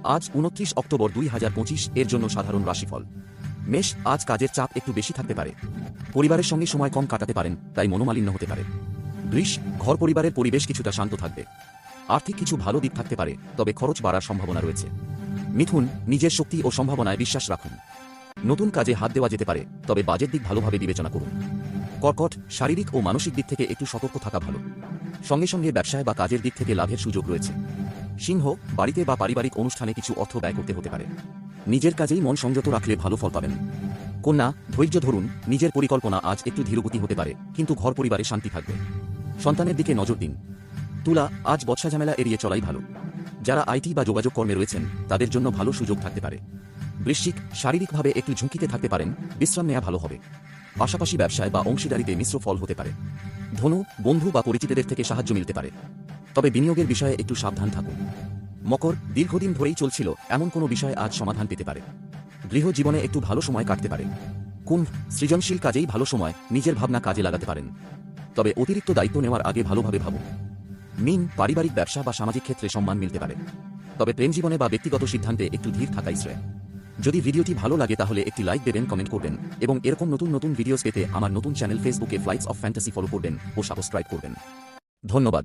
আজ ২৯ অক্টোবর ২০২৫ এর জন্য সাধারণ রাশিফল। মেষ, আজ কাজের চাপ একটু বেশি থাকতে পারে। পরিবারের সঙ্গে সময় কম কাটাতে পারেন, তাই মনোমালিন্য হতে পারে। বৃষ, ঘর পরিবারের পরিবেশ কিছুটা শান্ত থাকবে। আর্থিক কিছু ভালো দিক থাকতে পারে, তবে খরচ বাড়ার সম্ভাবনা রয়েছে। মিথুন, নিজের শক্তি ও সম্ভাবনায় বিশ্বাস রাখুন। নতুন কাজে হাত দেওয়া যেতে পারে, তবে বাজেট দিক ভালোভাবে বিবেচনা করুন। কর্কট, শারীরিক ও মানসিক দিক থেকে একটু সতর্ক থাকা ভালো। সঙ্গে সঙ্গে ব্যবসায় বা কাজের দিক থেকে লাভের সুযোগ রয়েছে। সিংহ, বাড়িতে বা পারিবারিক অনুষ্ঠানে কিছু অর্থ ব্যয় করতে হতে পারে। নিজের কাজেই মন সংযত রাখলে ভালো ফল পাবেন। কন্যা, ধৈর্য ধরুন, নিজের পরিকল্পনা আজ একটু ধীরগতি হতে পারে, কিন্তু ঘর পরিবারে শান্তি থাকবে। সন্তানের দিকে নজর দিন। তুলা, আজ বৎসা ঝামেলা এড়িয়ে চলাই ভালো। যারা আইটি বা যোগাযোগ কর্মে রয়েছেন, তাদের জন্য ভালো সুযোগ থাকতে পারে। বৃশ্চিক, শারীরিকভাবে একটু ঝুঁকিতে থাকতে পারেন, বিশ্রাম নেওয়া ভালো হবে। পাশাপাশি ব্যবসায় বা অংশীদারিতে মিশ্র ফল হতে পারে। ধনু, বন্ধু বা পরিচিতদের থেকে সাহায্য মিলতে পারে, তবে বিনিয়োগের বিষয়ে একটু সাবধান থাকুন। মকর, দীর্ঘদিন ধরেই চলছিল এমন কোনো বিষয় আজ সমাধান পেতে পারে। গৃহ জীবনে একটু ভালো সময় কাটতে পারে। কুম্ভ, সৃজনশীল কাজেই ভালো সময়, নিজের ভাবনা কাজে লাগাতে পারেন, তবে অতিরিক্ত দায়িত্ব নেওয়ার আগে ভালোভাবে ভাবুন। মীন, পারিবারিক ব্যবসা বা সামাজিক ক্ষেত্রে সম্মান মিলতে পারে, তবে প্রেম জীবনে বা ব্যক্তিগত সিদ্ধান্তে একটু ধীর থাকাই শ্রেয়। যদি ভিডিওটি ভালো লাগে তাহলে একটি লাইক দেবেন, কমেন্ট করবেন এবং এরকম নতুন নতুন ভিডিওস পেতে আমার নতুন চ্যানেল ফেসবুকে ফ্লাইটস অফ ফ্যান্টাসি ফলো করবেন ও সাবস্ক্রাইব করবেন। ধন্যবাদ।